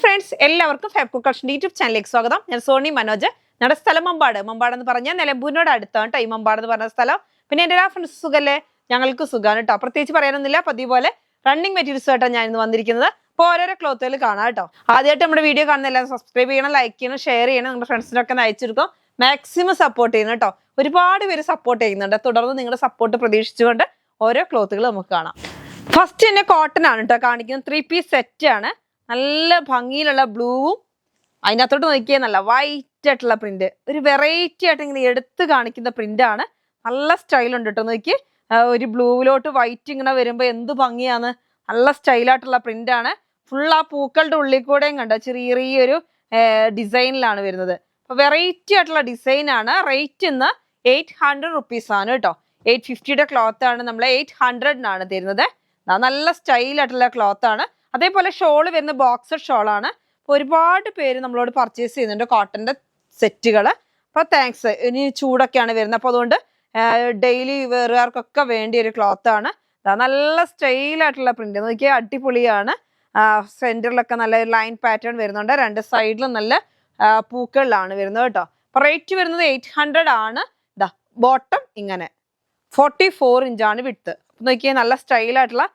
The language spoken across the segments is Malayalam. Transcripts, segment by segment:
ഫ്രണ്ട്സ്, എല്ലാവർക്കും ഫാബ് കുക്ക് കളക്ഷൻ യൂട്യൂബ് ചാനലിലേക്ക് സ്വാഗതം. ഞാൻ സോണി മനോജ്. ഞങ്ങളുടെ സ്ഥലം മമ്പാട് എന്ന് പറഞ്ഞാൽ നിലമ്പൂരിനോട് അടുത്താണ് കേട്ടോ ഈ മമ്പാട് എന്ന് പറഞ്ഞ സ്ഥലം. പിന്നെ എൻ്റെ ഫ്രണ്ട്സ് സുഖല്ലേ? ഞങ്ങൾക്ക് സുഖമാണ് കേട്ടോ. പ്രത്യേകിച്ച് പറയാനൊന്നുമില്ല. പതിവ് പോലെ റണ്ണിങ് മെറ്റീരിയൽസ് ആയിട്ടാണ് ഞാൻ ഇന്ന് വന്നിരിക്കുന്നത്. അപ്പോൾ ഓരോരോ ക്ലോത്തുകൾ കാണാം കേട്ടോ. ആദ്യമായിട്ട് നമ്മുടെ വീഡിയോ കാണുന്ന എല്ലാവരും സബ്സ്ക്രൈബ് ചെയ്യണം, ലൈക്ക് ചെയ്യണം, ഷെയർ ചെയ്യണം. നമ്മുടെ ഫ്രണ്ട്സിനൊക്കെ അയച്ചെടുക്കും. മാക്സിമം സപ്പോർട്ട് ചെയ്യണം കേട്ടോ. ഒരുപാട് പേര് സപ്പോർട്ട് ചെയ്യുന്നുണ്ട്. തുടർന്ന് നിങ്ങളുടെ സപ്പോർട്ട് പ്രതീക്ഷിച്ചുകൊണ്ട് ഓരോ ക്ലോത്തുകൾ നമുക്ക് കാണാം. ഫസ്റ്റ് തന്നെ കോട്ടൺ ആണ് കേട്ടോ കാണിക്കുന്നത്. 3 പീസ് സെറ്റ് ആണ്. നല്ല ഭംഗിയിലുള്ള ബ്ലൂവും അതിനകത്തോട്ട് നോക്കിയാൽ നല്ല വൈറ്റ് ആയിട്ടുള്ള പ്രിന്റ്, ഒരു വെറൈറ്റി ആയിട്ട് ഇങ്ങനെ എടുത്ത് കാണിക്കുന്ന പ്രിന്റ് ആണ്. നല്ല സ്റ്റൈലുണ്ട് കേട്ടോ. നോക്കി ഒരു ബ്ലൂവിലോട്ട് വൈറ്റ് ഇങ്ങനെ വരുമ്പോൾ എന്ത് ഭംഗിയാണ്. നല്ല സ്റ്റൈലായിട്ടുള്ള പ്രിന്റ് ആണ്. ഫുൾ ആ പൂക്കളുടെ ഉള്ളിൽ കൂടെയും കണ്ട ചെറിയൊരു ഡിസൈനിലാണ് വരുന്നത്. അപ്പൊ വെറൈറ്റി ആയിട്ടുള്ള ഡിസൈൻ ആണ്. റേറ്റ് ഇന്ന് 800 റുപ്പീസ് ആണ് കേട്ടോ. 850യുടെ ക്ലോത്ത് ആണ്. നമ്മൾ 800-നാണ് തരുന്നത്. നല്ല സ്റ്റൈലായിട്ടുള്ള ക്ലോത്ത് ആണ്. അതേപോലെ ഷോള് വരുന്ന ബോക്സർ ഷോളാണ്. അപ്പോൾ ഒരുപാട് പേര് നമ്മളോട് പർച്ചേസ് ചെയ്യുന്നുണ്ട് കോട്ടന്റെ സെറ്റുകൾ. അപ്പോൾ താങ്ക്സ്. ഇനി ചൂടൊക്കെയാണ് വരുന്നത്. അപ്പോൾ അതുകൊണ്ട് ഡെയിലി വെയറുകാർക്കൊക്കെ വേണ്ടിയ ഒരു ക്ലോത്ത് ആണ്. നല്ല സ്റ്റൈലായിട്ടുള്ള പ്രിന്റ് നോക്കിയാൽ അടിപൊളിയാണ്. സെന്ററിലൊക്കെ നല്ല ലൈൻ പാറ്റേൺ വരുന്നുണ്ട്. രണ്ട് സൈഡിലും നല്ല പൂക്കളിലാണ് വരുന്നത് കേട്ടോ. അപ്പോൾ റേറ്റ് വരുന്നത് 800 ആണ്. ബോട്ടം ഇങ്ങനെ 44 ഇഞ്ചാണ് വിഡ്ത്ത്. നോക്കിയാൽ നല്ല സ്റ്റൈലായിട്ടുള്ള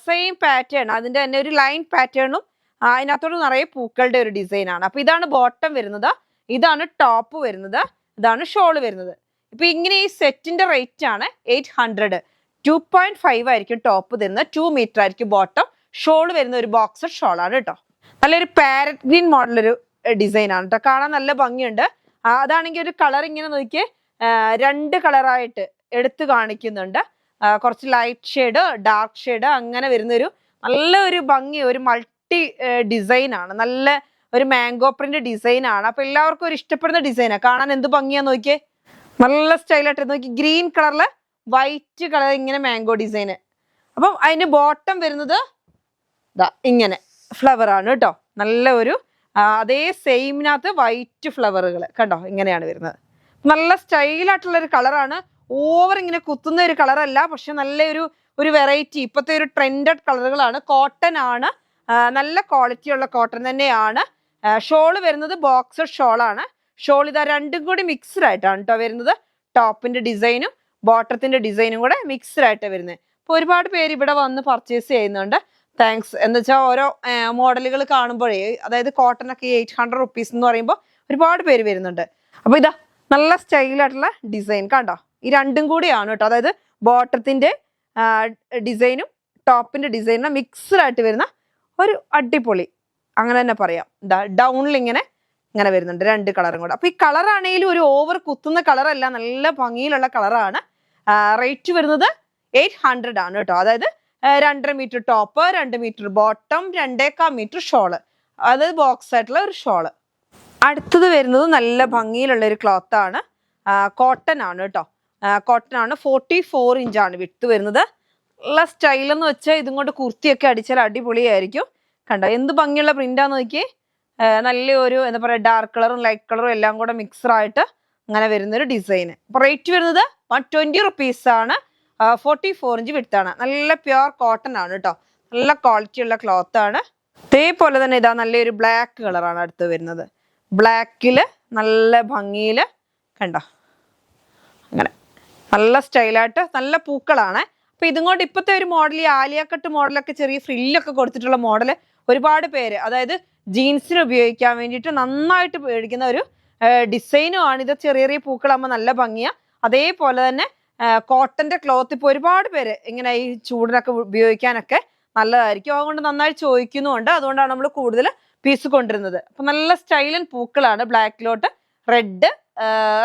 സെയിം പാറ്റേൺ, അതിന്റെ തന്നെ ഒരു ലൈൻ പാറ്റേണും അതിനകത്തോട് നിറയെ പൂക്കളുടെ ഒരു ഡിസൈൻ ആണ്. അപ്പൊ ഇതാണ് ബോട്ടം വരുന്നത്, ഇതാണ് ടോപ്പ് വരുന്നത്, ഇതാണ് ഷോള് വരുന്നത്. ഇപ്പൊ ഇങ്ങനെ ഈ സെറ്റിന്റെ റേറ്റ് ആണ് 800. 2.5 ആയിരിക്കും ടോപ്പ് തരുന്നത്, 2 മീറ്റർ ആയിരിക്കും ബോട്ടം. ഷോള് വരുന്ന ഒരു ബോക്സർ ഷോളാണ് കേട്ടോ. നല്ലൊരു പാരറ്റ് ഗ്രീൻ മോഡലൊരു ഡിസൈൻ ആണ് കേട്ടോ. കാണാൻ നല്ല ഭംഗിയുണ്ട്. അതാണെങ്കിൽ ഒരു കളർ ഇങ്ങനെ നോക്കിയേ 2 കളറായിട്ട് എടുത്ത് കാണിക്കുന്നുണ്ട്. കുറച്ച് ലൈറ്റ് ഷെയ്ഡ്, ഡാർക്ക് ഷെയ്ഡ്, അങ്ങനെ വരുന്നൊരു നല്ല ഒരു ഭംഗി, ഒരു മൾട്ടി ഡിസൈൻ ആണ്. നല്ല ഒരു മാംഗോ പ്രിന്റ് ഡിസൈൻ ആണ്. അപ്പൊ എല്ലാവർക്കും ഒരു ഇഷ്ടപ്പെടുന്ന ഡിസൈനാണ്. കാണാൻ എന്ത് ഭംഗിയാ നോക്കിയേ. നല്ല സ്റ്റൈലായിട്ട് നോക്കി, ഗ്രീൻ കളറില് വൈറ്റ് കളർ ഇങ്ങനെ മാംഗോ ഡിസൈന്. അപ്പം അതിന്റെ ബോട്ടം വരുന്നത് ഇങ്ങനെ ഫ്ലവർ ആണ് കേട്ടോ. നല്ല ഒരു അതേ സെയിമിനകത്ത് വൈറ്റ് ഫ്ലവറുകൾ കണ്ടോ, ഇങ്ങനെയാണ് വരുന്നത്. നല്ല സ്റ്റൈലായിട്ടുള്ള ഒരു കളറാണ്. ഓവർ ഇങ്ങനെ കുത്തുന്ന ഒരു കളറല്ല, പക്ഷെ നല്ലൊരു വെറൈറ്റി, ഇപ്പോഴത്തെ ഒരു ട്രെൻഡഡ് കളറുകളാണ്. കോട്ടൺ ആണ്, നല്ല ക്വാളിറ്റി ഉള്ള കോട്ടൺ തന്നെയാണ്. ഷോള് വരുന്നത് ബോക്സർ ഷോളാണ്. ഷോൾ ഇതാ രണ്ടും കൂടി മിക്സ്ഡ് ആയിട്ടാണ് കേട്ടോ വരുന്നത്. ടോപ്പിന്റെ ഡിസൈനും ബോട്ടത്തിന്റെ ഡിസൈനും കൂടെ മിക്സ്ഡ് ആയിട്ട് വരുന്നത്. അപ്പോൾ ഒരുപാട് പേര് ഇവിടെ വന്ന് പർച്ചേസ് ചെയ്യുന്നുണ്ട്. താങ്ക്സ്. എന്ന് വെച്ചാൽ ഓരോ മോഡലുകൾ കാണുമ്പോഴേ, അതായത് കോട്ടൺ ഒക്കെ 800 റുപ്പീസ് എന്ന് പറയുമ്പോൾ ഒരുപാട് പേര് വരുന്നുണ്ട്. അപ്പൊ ഇതാ നല്ല സ്റ്റൈലായിട്ടുള്ള ഡിസൈൻ കണ്ടോ. ഈ രണ്ടും കൂടിയാണ് കേട്ടോ. അതായത് ബോട്ടത്തിന്റെ ഡിസൈനും ടോപ്പിന്റെ ഡിസൈനും മിക്സ്ഡ് ആയിട്ട് വരുന്ന ഒരു അടിപൊളി, അങ്ങനെ തന്നെ പറയാം. ഡൗണിൽ ഇങ്ങനെ വരുന്നുണ്ട് 2 കളറും കൂടെ. അപ്പൊ ഈ കളറാണെങ്കിലും ഒരു ഓവർ കുത്തുന്ന കളറല്ല, നല്ല ഭംഗിയിലുള്ള കളറാണ്. റേറ്റ് വരുന്നത് 800 ആണ് കേട്ടോ. അതായത് 2.5 metre top, 2 metre bottom, 2.25 metre shawl, അതായത് ബോക്സ് ആയിട്ടുള്ള ഒരു ഷോള്. അടുത്തത് വരുന്നത് നല്ല ഭംഗിയിലുള്ള ഒരു ക്ലോത്ത് ആണ്. കോട്ടൺ ആണ് കേട്ടോ. കോട്ടൺ ആണ്. 44 ഇഞ്ചാണ് വിഡ്ത്ത് വരുന്നത്. നല്ല സ്റ്റൈലെന്ന് വെച്ചാൽ ഇതും കൊണ്ട് കുർത്തിയൊക്കെ അടിച്ചാൽ അടിപൊളിയായിരിക്കും. കണ്ടോ എന്ത് ഭംഗിയുള്ള പ്രിന്റാന്ന് നോക്കി. നല്ലൊരു എന്താ പറയുക, ഡാർക്ക് കളറും ലൈറ്റ് കളറും എല്ലാം കൂടെ മിക്സ്ഡ് ആയിട്ട് അങ്ങനെ വരുന്നൊരു ഡിസൈന്. അപ്പൊ റേറ്റ് വരുന്നത് 120 റുപ്പീസ് ആണ്. 44 ഇഞ്ച് വിഡ്ത്താണ്. നല്ല പ്യുവർ കോട്ടൺ ആണ് കേട്ടോ. നല്ല ക്വാളിറ്റി ഉള്ള ക്ലോത്ത് ആണ്. അതേപോലെ തന്നെ ഇതാ നല്ലൊരു ബ്ലാക്ക് കളറാണ് അടുത്ത് വരുന്നത്. ബ്ലാക്കില് നല്ല ഭംഗിയില് കണ്ടോ, അങ്ങനെ നല്ല സ്റ്റൈലായിട്ട് നല്ല പൂക്കളാണ്. അപ്പൊ ഇതും കൊണ്ട് ഇപ്പോഴത്തെ ഒരു മോഡൽ, ഈ ആലിയ കട്ട് മോഡലൊക്കെ ചെറിയ ഫ്രില്ലൊക്കെ കൊടുത്തിട്ടുള്ള മോഡല് ഒരുപാട് പേര്, അതായത് ജീൻസിന് ഉപയോഗിക്കാൻ വേണ്ടിയിട്ട് നന്നായിട്ട് മേടിക്കുന്ന ഒരു ഡിസൈനും ആണ് ഇത്. ചെറിയ പൂക്കളാകുമ്പോൾ നല്ല ഭംഗിയാ. അതേപോലെ തന്നെ കോട്ടന്റെ ക്ലോത്ത് ഇപ്പോൾ ഒരുപാട് പേര് ഇങ്ങനെ ഈ ചൂടിനൊക്കെ ഉപയോഗിക്കാനൊക്കെ നല്ലതായിരിക്കും. അതുകൊണ്ട് നന്നായി ചോദിക്കുന്നുമുണ്ട്. അതുകൊണ്ടാണ് നമ്മൾ കൂടുതൽ പീസ് കൊണ്ടിരുന്നത്. അപ്പൊ നല്ല സ്റ്റൈലൻ പൂക്കളാണ്. ബ്ലാക്കിലോട്ട്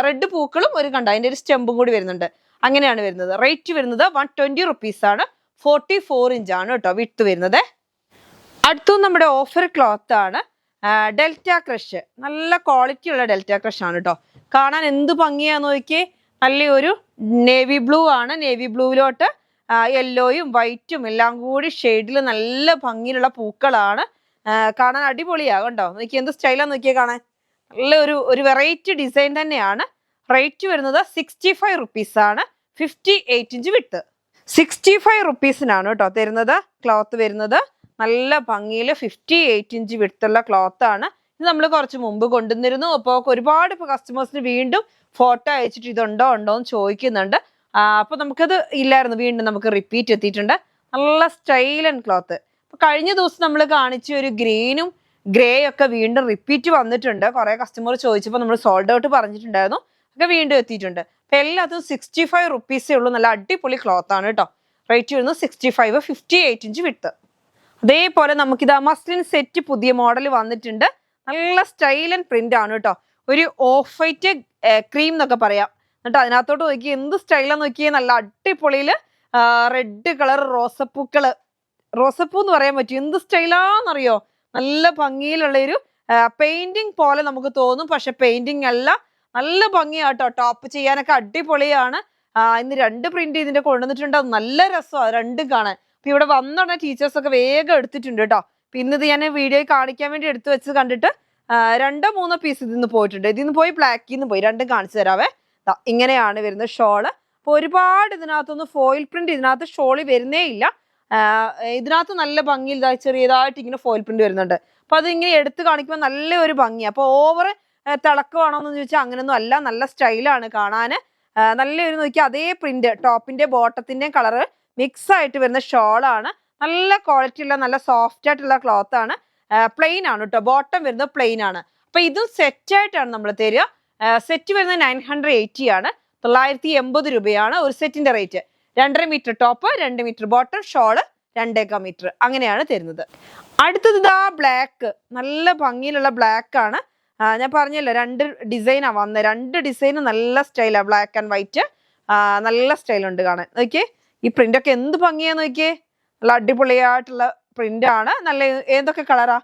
റെഡ് പൂക്കളും ഒരു കണ്ട അതിന്റെ ഒരു സ്റ്റെമ്പും കൂടി വരുന്നുണ്ട്. അങ്ങനെയാണ് വരുന്നത്. റേറ്റ് വരുന്നത് 120 റുപ്പീസ് ആണ്. 44 ഇഞ്ചാണ് കേട്ടോ വിഡ്ത്ത് വരുന്നത്. അടുത്തും നമ്മുടെ ഓഫർ ക്ലോത്ത് ആണ്. ഡെൽറ്റ ക്രഷ്, നല്ല ക്വാളിറ്റി ഉള്ള ഡെൽറ്റ ക്രഷ് ആണ് കേട്ടോ. കാണാൻ എന്ത് ഭംഗിയാന്ന് നോക്കിയേ. നല്ലൊരു നേവി ബ്ലൂ ആണ്. നേവി ബ്ലൂവിലോട്ട് യെല്ലോയും വൈറ്റും എല്ലാം കൂടി ഷെയ്ഡിൽ നല്ല ഭംഗിയിലുള്ള പൂക്കളാണ്. കാണാൻ അടിപൊളിയാ കണ്ടോ. നോക്കി എന്ത് സ്റ്റൈലാന്ന് നോക്കിയേ. കാണാൻ നല്ല ഒരു വെറൈറ്റി ഡിസൈൻ തന്നെയാണ്. റേറ്റ് വരുന്നത് 65 റുപ്പീസ് ആണ്. 58 ഇഞ്ച് വിഡ്ത്ത്. 65 റുപ്പീസിനാണ് കേട്ടോ തരുന്നത്. ക്ലോത്ത് വരുന്നത് നല്ല ഭംഗിയിൽ 58 ഇഞ്ച് വിടുത്തുള്ള ക്ലോത്ത് ആണ്. ഇത് നമ്മൾ കുറച്ച് മുമ്പ് കൊണ്ടുവന്നിരുന്നു. അപ്പോൾ ഒരുപാട് കസ്റ്റമേഴ്സിന് വീണ്ടും ഫോട്ടോ അയച്ചിട്ട് ഉണ്ടോ എന്ന് ചോദിക്കുന്നുണ്ട്. അപ്പൊ നമുക്കത് ഇല്ലായിരുന്നു, വീണ്ടും നമുക്ക് റിപ്പീറ്റ് എത്തിയിട്ടുണ്ട്. നല്ല സ്റ്റൈൽ ആൻഡ് ക്ലോത്ത്. അപ്പൊ കഴിഞ്ഞ ദിവസം നമ്മൾ കാണിച്ച ഒരു ഗ്രീനും ഗ്രേ ഒക്കെ വീണ്ടും റിപ്പീറ്റ് വന്നിട്ടുണ്ട്. കുറെ കസ്റ്റമർ ചോദിച്ചപ്പോൾ നമ്മൾ സോൾഡ് ഔട്ട് പറഞ്ഞിട്ടുണ്ടായിരുന്നു, ഒക്കെ വീണ്ടും എത്തിയിട്ടുണ്ട്. അപ്പൊ എല്ലാത്തും 65 റുപ്പീസേ ഉള്ളൂ. നല്ല അടിപൊളി ക്ലോത്ത് ആണ് കേട്ടോ. റേറ്റ് വരുന്നത് 65, 58 ഇഞ്ച് വിട്ട്. അതേപോലെ നമുക്കിത് മസ്ലിൻ സെറ്റ് പുതിയ മോഡൽ വന്നിട്ടുണ്ട്. നല്ല സ്റ്റൈൽ ആൻഡ് പ്രിന്റ് ആണ് കേട്ടോ. ഒരു ഓഫ് വൈറ്റ് ക്രീം എന്നൊക്കെ പറയാം. എന്നിട്ട് അതിനകത്തോട്ട് നോക്കി എന്ത് സ്റ്റൈലാന്ന് നോക്കിയേ. നല്ല അടിപൊളിയില് റെഡ് കളർ റോസപ്പൂ എന്ന് പറയാൻ പറ്റും. എന്ത് സ്റ്റൈലാന്നറിയോ. നല്ല ഭംഗിയിലുള്ള ഒരു പെയിന്റിങ് പോലെ നമുക്ക് തോന്നും, പക്ഷെ പെയിന്റിങ് അല്ല. നല്ല ഭംഗിയാട്ടോ. ടോപ്പ് ചെയ്യാനൊക്കെ അടിപൊളിയാണ്. ഇന്ന് 2 പ്രിന്റ് ഇതിന്റെ കൊണ്ടുവന്നിട്ടുണ്ട്. നല്ല രസമാണ് രണ്ടും കാണാൻ. അപ്പൊ ഇവിടെ വന്നോടനെ ടീച്ചേഴ്സ് ഒക്കെ വേഗം എടുത്തിട്ടുണ്ട് കേട്ടോ. അപ്പൊ ഇന്നത് ഞാൻ വീഡിയോയിൽ കാണിക്കാൻ വേണ്ടി എടുത്തു വെച്ച് കണ്ടിട്ട് 2-3 പീസ് ഇതിന്ന് പോയിട്ടുണ്ട്. ഇതിന്ന് പോയി ബ്ലാക്കിൽ നിന്ന് പോയി. രണ്ടും കാണിച്ചു തരാവേ. ഇങ്ങനെയാണ് വരുന്നത് ഷോള്. അപ്പൊ ഒരുപാട് ഇതിനകത്തൊന്ന് ഫോയിൽ പ്രിന്റ് ഇതിനകത്ത് ഷോളി വരുന്നേ ഇല്ല. ഇതിനകത്ത് നല്ല ഭംഗിയിൽ ചെറിയതായിട്ട് ഇങ്ങനെ ഫോയിൽ പ്രിന്റ് വരുന്നുണ്ട്. അപ്പൊ അത് ഇങ്ങനെ എടുത്ത് കാണിക്കുമ്പോൾ നല്ല ഒരു ഭംഗിയാണ്. അപ്പൊ ഓവർ തിളക്കമാണോന്ന് ചോദിച്ചാൽ അങ്ങനെയൊന്നും അല്ല. നല്ല സ്റ്റൈലാണ് കാണാന്. നല്ലൊരു നോക്കി അതേ പ്രിന്റ് ടോപ്പിന്റെ ബോട്ടത്തിന്റെയും കളറ് മിക്സ് ആയിട്ട് വരുന്ന ഷോളാണ്. നല്ല ക്വാളിറ്റി ഉള്ള നല്ല സോഫ്റ്റ് ആയിട്ടുള്ള ക്ലോത്ത് ആണ്. പ്ലെയിൻ ആണ് കേട്ടോ. ബോട്ടം വരുന്നത് പ്ലെയിൻ ആണ്. അപ്പൊ ഇതും സെറ്റ് ആയിട്ടാണ് നമ്മൾ തരിക. സെറ്റ് വരുന്നത് 980 ആണ്. 980 രൂപയാണ് ഒരു സെറ്റിന്റെ rate. 2.5 metre top, 2 metre bottom, shawl 2.25 metre അങ്ങനെയാണ് തരുന്നത്. അടുത്തത് ഇതാ ബ്ലാക്ക്. നല്ല ഭംഗിയിലുള്ള ബ്ലാക്ക് ആണ്. ഞാൻ പറഞ്ഞല്ലോ 2 ഡിസൈനാ വന്നത്. 2 ഡിസൈനും നല്ല സ്റ്റൈലാ. ബ്ലാക്ക് ആൻഡ് വൈറ്റ് നല്ല സ്റ്റൈലുണ്ട് കാണാൻ. നോക്കിയേ ഈ പ്രിന്റ് ഒക്കെ എന്ത് ഭംഗിയാന്ന് നോക്കിയേ. നല്ല അടിപൊളിയായിട്ടുള്ള പ്രിന്റ് ആണ്. നല്ല ഏതൊക്കെ കളറാ,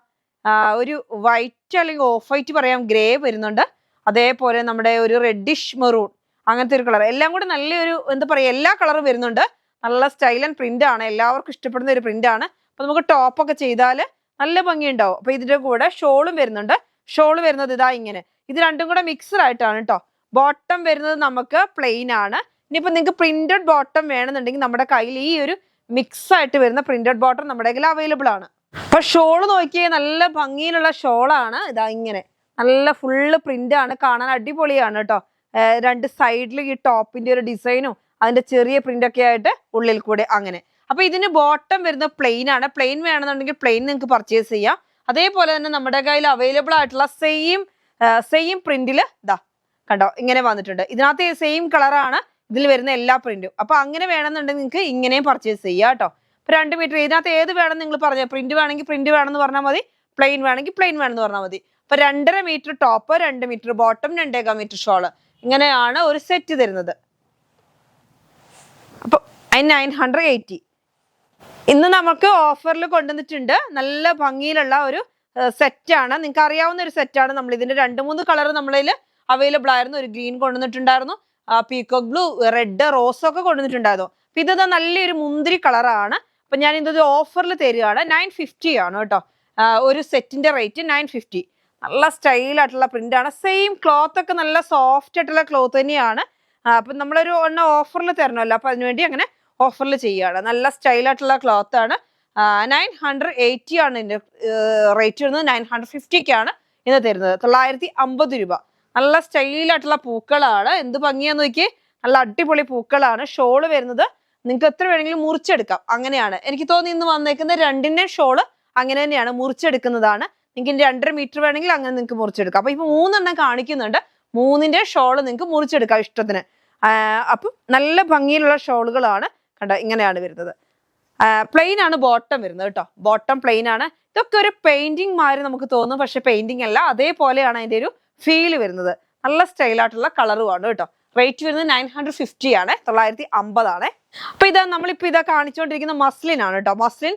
ഒരു വൈറ്റ് അല്ലെങ്കിൽ ഓഫ് വൈറ്റ് പറയാം, ഗ്രേ വരുന്നുണ്ട്. അതേപോലെ നമ്മുടെ ഒരു റെഡിഷ് മെറൂൺ അങ്ങനത്തെ ഒരു കളർ. എല്ലാം കൂടെ നല്ലൊരു എന്താ പറയാ, എല്ലാ കളറും വരുന്നുണ്ട്. നല്ല സ്റ്റൈൽ ആൻഡ് പ്രിന്റ് ആണ്. എല്ലാവർക്കും ഇഷ്ടപ്പെടുന്ന ഒരു പ്രിന്റ് ആണ്. അപ്പൊ നമുക്ക് ടോപ്പൊക്കെ ചെയ്താൽ നല്ല ഭംഗി ഉണ്ടാവും. അപ്പൊ ഇതിന്റെ കൂടെ ഷോളും വരുന്നുണ്ട്. ഷോള് വരുന്നത് ഇതാ ഇങ്ങനെ. ഇത് രണ്ടും കൂടെ മിക്സഡ് ആയിട്ടാണ് കേട്ടോ. ബോട്ടം വരുന്നത് നമുക്ക് പ്ലെയിൻ ആണ്. ഇനിയിപ്പോ നിങ്ങൾക്ക് പ്രിന്റഡ് ബോട്ടം വേണമെന്നുണ്ടെങ്കിൽ നമ്മുടെ കയ്യിൽ ഈ ഒരു മിക്സ് ആയിട്ട് വരുന്ന പ്രിന്റഡ് ബോട്ടം നമ്മുടെ കയ്യിൽ അവൈലബിൾ ആണ്. അപ്പൊ ഷോള് നോക്കിയേ നല്ല ഭംഗിയിലുള്ള ഷോളാണ്. ഇതാ ഇങ്ങനെ നല്ല ഫുള്ള് പ്രിന്റ് ആണ്. കാണാൻ അടിപൊളിയാണ് കേട്ടോ. 2 സൈഡിൽ ഈ ടോപ്പിന്റെ ഒരു ഡിസൈനും അതിന്റെ ചെറിയ പ്രിന്റ് ഒക്കെ ആയിട്ട് ഉള്ളിൽ കൂടെ അങ്ങനെ. അപ്പൊ ഇതിന് ബോട്ടം വരുന്നത് പ്ലെയിൻ ആണ്. പ്ലെയിൻ വേണമെന്നുണ്ടെങ്കിൽ പ്ലെയിൻ നിങ്ങൾക്ക് പർച്ചേസ് ചെയ്യാം. അതേപോലെ തന്നെ നമ്മുടെ കയ്യിൽ അവൈലബിൾ ആയിട്ടുള്ള സെയിം പ്രിന്റില് ഇതാ കണ്ടോ ഇങ്ങനെ വന്നിട്ടുണ്ട്. ഇതിനകത്ത് സെയിം കളറാണ് ഇതിൽ വരുന്ന എല്ലാ പ്രിന്റും. അപ്പൊ അങ്ങനെ വേണമെന്നുണ്ടെങ്കിൽ നിങ്ങൾക്ക് ഇങ്ങനെയും പർച്ചേസ് ചെയ്യാം കേട്ടോ. ഇപ്പൊ 2 മീറ്റർ ഇതിനകത്ത് ഏത് വേണം നിങ്ങൾ പറഞ്ഞാൽ, പ്രിന്റ് വേണമെങ്കിൽ പ്രിന്റ് വേണമെന്ന് പറഞ്ഞാൽ മതി, പ്ലെയിൻ വേണമെങ്കിൽ പ്ലെയിൻ വേണമെന്ന് പറഞ്ഞാൽ മതി. അപ്പൊ 2.5 metre top, 2 metre bottom, 2.25 metre shawl ഇങ്ങനെയാണ് ഒരു സെറ്റ് തരുന്നത്. അപ്പൊ 980 ഇന്ന് നമുക്ക് ഓഫറിൽ കൊണ്ടുവന്നിട്ടുണ്ട്. നല്ല ഭംഗിയിലുള്ള ഒരു സെറ്റാണ്. നിങ്ങൾക്ക് അറിയാവുന്ന ഒരു സെറ്റാണ്. നമ്മൾ ഇതിന്റെ 2-3 കളർ നമ്മളിൽ അവൈലബിൾ ആയിരുന്നു. ഒരു ഗ്രീൻ കൊണ്ടുവന്നിട്ടുണ്ടായിരുന്നു, പീകോക്ക് ബ്ലൂ, റെഡ്, റോസ് ഒക്കെ കൊണ്ടുവന്നിട്ടുണ്ടായിരുന്നു. അപ്പൊ ഇത് നല്ലൊരു മുന്തിരി കളറാണ്. അപ്പൊ ഞാൻ ഇന്നത് ഓഫറിൽ തരികയാണ്. 950 ആണ് കേട്ടോ ഒരു സെറ്റിന്റെ റേറ്റ്. 950. നല്ല സ്റ്റൈലായിട്ടുള്ള പ്രിന്റ് ആണ്. സെയിം ക്ലോത്ത് ഒക്കെ നല്ല സോഫ്റ്റ് ആയിട്ടുള്ള ക്ലോത്ത് തന്നെയാണ്. അപ്പൊ നമ്മളൊരു ഓഫറിൽ തരണമല്ലോ, അപ്പൊ അതിനുവേണ്ടി അങ്ങനെ ഓഫറിൽ ചെയ്യുകയാണ്. നല്ല സ്റ്റൈലായിട്ടുള്ള ക്ലോത്ത് ആണ്. 980 ആണ് ഇതിന്റെ റേറ്റ് വരുന്നത്. 950ക്കാണ് ഇന്ന് തരുന്നത്. 950 രൂപ. നല്ല സ്റ്റൈലായിട്ടുള്ള പൂക്കളാണ്. എന്ത് ഭംഗിയാന്ന് നോക്കിയേ. നല്ല അടിപൊളി പൂക്കളാണ്. ഷോള് വരുന്നത് നിങ്ങൾക്ക് എത്ര വേണമെങ്കിലും മുറിച്ചെടുക്കാം. അങ്ങനെയാണ് എനിക്ക് തോന്നി ഇന്ന് വന്നേക്കുന്ന 2ന്റെ ഷോള് അങ്ങനെ തന്നെയാണ്, മുറിച്ചെടുക്കുന്നതാണ്. നിങ്ങൾക്ക് 2.5 മീറ്റർ വേണമെങ്കിൽ അങ്ങനെ നിങ്ങൾക്ക് മുറിച്ചെടുക്കാം. അപ്പൊ ഇപ്പൊ 3 എണ്ണം കാണിക്കുന്നുണ്ട്. 3ന്റെ ഷോള് നിങ്ങൾക്ക് മുറിച്ചെടുക്കാം ഇഷ്ടത്തിന്. അപ്പൊ നല്ല ഭംഗിയിലുള്ള ഷോളുകളാണ്. കണ്ടോ ഇങ്ങനെയാണ് വരുന്നത്. പ്ലെയിൻ ആണ് ബോട്ടം വരുന്നത് കേട്ടോ. ബോട്ടം പ്ലെയിൻ ആണ്. ഇതൊക്കെ ഒരു പെയിന്റിങ് മാതിരി നമുക്ക് തോന്നും, പക്ഷെ പെയിന്റിങ് അല്ല. അതേപോലെയാണ് അതിന്റെ ഒരു ഫീൽ വരുന്നത്. നല്ല സ്റ്റൈലായിട്ടുള്ള കളറുമാണ് കേട്ടോ. റേറ്റ് വരുന്നത് 950 ആണ്. 950 ആണ്. അപ്പൊ നമ്മളിപ്പോ കാണിച്ചുകൊണ്ടിരിക്കുന്ന മസ്ലിൻ ആണ് കേട്ടോ. മസ്ലിൻ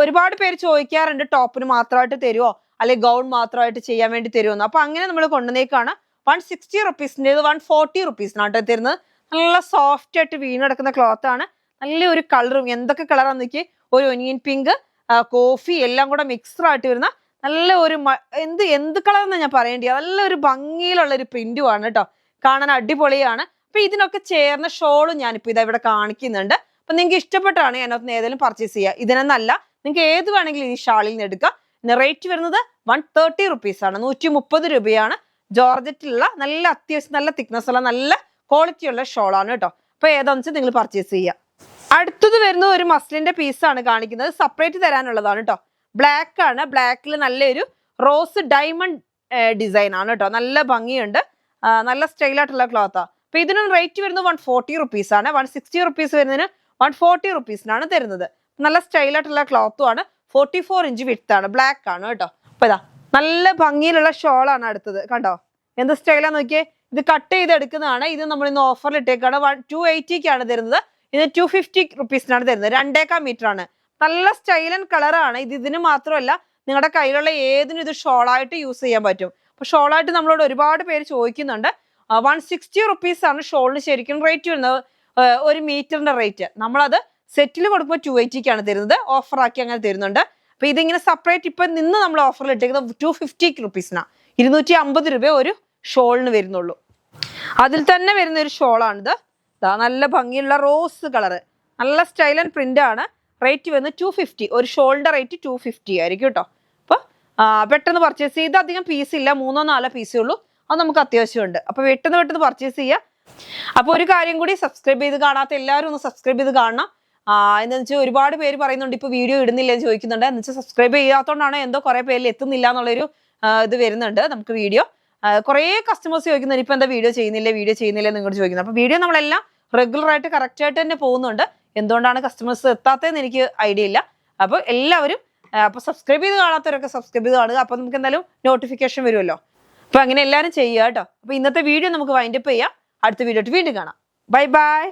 ഒരുപാട് പേര് ചോദിക്കാറുണ്ട്, ടോപ്പിന് മാത്രമായിട്ട് തരുമോ അല്ലെങ്കിൽ ഗൗൺ മാത്രമായിട്ട് ചെയ്യാൻ വേണ്ടി തരുമോ. അപ്പൊ അങ്ങനെ നമ്മൾ കൊണ്ടുവന്നേക്കാണ്. 160 റുപ്പീസിൻ്റെത് 140 റുപ്പീസിനാണ് കേട്ടോ തരുന്നത്. നല്ല സോഫ്റ്റ് ആയിട്ട് വീണെടുക്കുന്ന ക്ലോത്ത് ആണ്. നല്ലൊരു കളറും, എന്തൊക്കെ കളറാന്ന് നോക്കി, ഒരു ഒനിയൻ പിങ്ക്, കോഫി എല്ലാം കൂടെ മിക്സ്ഡ് ആയിട്ട് വരുന്ന നല്ല ഒരു എന്ത് കളറെന്നാ ഞാൻ പറയേണ്ടി, നല്ലൊരു ഭംഗിയിലുള്ള ഒരു പ്രിന്റും ആണ് കേട്ടോ. കാണാൻ അടിപൊളിയാണ്. അപ്പൊ ഇതിനൊക്കെ ചേർന്ന ഷോളും ഞാനിപ്പോ ഇവിടെ കാണിക്കുന്നുണ്ട്. അപ്പൊ നിങ്ങൾക്ക് ഇഷ്ടപ്പെട്ടാണ് അതിനകത്ത് ഏതെങ്കിലും പർച്ചേസ് ചെയ്യുക. ഇതിനെന്നല്ല, നിങ്ങൾക്ക് ഏത് വേണമെങ്കിലും ഈ ഷാളിൽ നിന്ന് എടുക്കാം. റേറ്റ് വരുന്നത് 130 റുപ്പീസ് ആണ്. 130 രൂപയാണ്. ജോർജറ്റിലുള്ള നല്ല അത്യാവശ്യം നല്ല തിക്നെസ് ഉള്ള നല്ല ക്വാളിറ്റി ഉള്ള ഷോളാണ് കേട്ടോ. അപ്പൊ ഏതാണെന്ന് വെച്ചാൽ നിങ്ങൾ പർച്ചേസ് ചെയ്യുക. അടുത്തത് വരുന്ന ഒരു മസ്ലിന്റെ പീസാണ് കാണിക്കുന്നത്. സെപ്പറേറ്റ് തരാനുള്ളതാണ് കേട്ടോ. ബ്ലാക്ക് ആണ്. ബ്ലാക്കിൽ നല്ലൊരു റോസ് ഡയമണ്ട് ഡിസൈൻ ആണ് കേട്ടോ. നല്ല ഭംഗിയുണ്ട്. നല്ല സ്റ്റൈലായിട്ടുള്ള ക്ലോത്താ. അപ്പൊ ഇതിനും റേറ്റ് വരുന്നത് 140 റുപ്പീസ് ആണ്. 160 റുപ്പീസ് വരുന്നതിന് 140 റുപ്പീസിനാണ് തരുന്നത്. നല്ല സ്റ്റൈലായിട്ടുള്ള ക്ലോത്തും ആണ്. 44 ഇഞ്ച് വിഡ്ത്ത് ആണ്. ബ്ലാക്ക് ആണ് കേട്ടോ. അപ്പൊ ഇതാ നല്ല ഭംഗിയിലുള്ള ഷോളാണ് അടുത്തത്. കണ്ടോ എന്ത് സ്റ്റൈലാന്ന് നോക്കിയേ. ഇത് കട്ട് ചെയ്ത് എടുക്കുന്നതാണ്. ഇത് നമ്മൾ ഇന്ന് ഓഫറിൽ ഇട്ടേക്കാണ്. 280ക്കാണ് തരുന്നത്. ഇത് 250 റുപ്പീസിനാണ് തരുന്നത്. 2.25 മീറ്റർ ആണ്. നല്ല സ്റ്റൈൽ ആൻഡ് കളറാണ്. ഇതിന് മാത്രമല്ല നിങ്ങളുടെ കയ്യിലുള്ള ഏതിനും ഇത് ഷോളായിട്ട് യൂസ് ചെയ്യാൻ പറ്റും. അപ്പൊ ഷോളായിട്ട് നമ്മളോട് ഒരുപാട് പേര് ചോദിക്കുന്നുണ്ട്. 160 റുപ്പീസ് ആണ് ഷോളിന് ശരിക്കും റേറ്റ് വരുന്നത്. 1 മീറ്ററിന്റെ റേറ്റ്. നമ്മളത് സെറ്റിൽ കൊടുക്കുമ്പോൾ 280ക്കാണ് തരുന്നത്. ഓഫറാക്കി അങ്ങനെ തരുന്നുണ്ട്. അപ്പൊ ഇതിങ്ങനെ സെപ്പറേറ്റ് ഇപ്പൊ നിന്ന് നമ്മൾ ഓഫറിൽ ഇട്ടേക്കുന്നത് 250 റുപ്പീസിനാണ്. 250 രൂപ ഒരു ഷോളിന് വരുന്നുള്ളൂ. അതിൽ തന്നെ വരുന്ന ഒരു ഷോളാണിത്. നല്ല ഭംഗിയുള്ള റോസ് കളറ്. നല്ല സ്റ്റൈൽ ആൻഡ് പ്രിന്റ് ആണ്. റേറ്റ് വരുന്നത് 250. ഒരു ഷോളിന്റെ റേറ്റ് 250 ആയിരിക്കും കേട്ടോ. അപ്പൊ പെട്ടെന്ന് പർച്ചേസ് ചെയ്ത് അധികം പീസ് ഇല്ല. 3-4 പീസേ ഉള്ളൂ. അത് നമുക്ക് അത്യാവശ്യമുണ്ട്. അപ്പൊ പെട്ടെന്ന് പർച്ചേസ് ചെയ്യുക. അപ്പൊ ഒരു കാര്യം കൂടി, സബ്സ്ക്രൈബ് ചെയ്ത് കാണാത്ത എല്ലാവരും ഒന്ന് സബ്സ്ക്രൈബ് ചെയ്ത് കാണണം. എന്താണെന്ന് വെച്ചാൽ ഒരുപാട് പേര് പറയുന്നുണ്ട് ഇപ്പൊ വീഡിയോ ഇടുന്നില്ല എന്ന് ചോദിക്കുന്നുണ്ട്. എന്ന് വെച്ചാൽ സബ്സ്ക്രൈബ് ചെയ്യാത്തതുകൊണ്ടാണ് എന്തോ കുറെ പേരിൽ എത്തുന്നില്ല എന്നുള്ളൊരു ഇത് വരുന്നുണ്ട് നമുക്ക് വീഡിയോ. കുറെ കസ്റ്റമേഴ്സ് ചോദിക്കുന്നുണ്ട് ഇപ്പൊ എന്താ വീഡിയോ ചെയ്യുന്നില്ല നിങ്ങളോട് ചോദിക്കുന്നത്. അപ്പൊ വീഡിയോ നമ്മളെല്ലാം റെഗുലർ ആയിട്ട് കറക്റ്റ് ആയിട്ട് തന്നെ പോകുന്നുണ്ട്. എന്തുകൊണ്ടാണ് കസ്റ്റമേഴ്സ് എത്താത്തതെന്ന് എനിക്ക് ഐഡിയ ഇല്ല. അപ്പൊ എല്ലാവരും അപ്പൊ സബ്സ്ക്രൈബ് ചെയ്ത് കാണാത്തവരൊക്കെ സബ്സ്ക്രൈബ് ചെയ്ത് കാണുക. അപ്പൊ നമുക്ക് എന്തായാലും നോട്ടിഫിക്കേഷൻ വരുമല്ലോ. അപ്പൊ അങ്ങനെ എല്ലാവരും ചെയ്യുക കേട്ടോ. അപ്പൊ ഇന്നത്തെ വീഡിയോ നമുക്ക് വൈൻഡപ്പ് ചെയ്യാം. അടുത്ത വീഡിയോ വീണ്ടും കാണാം. Bye bye.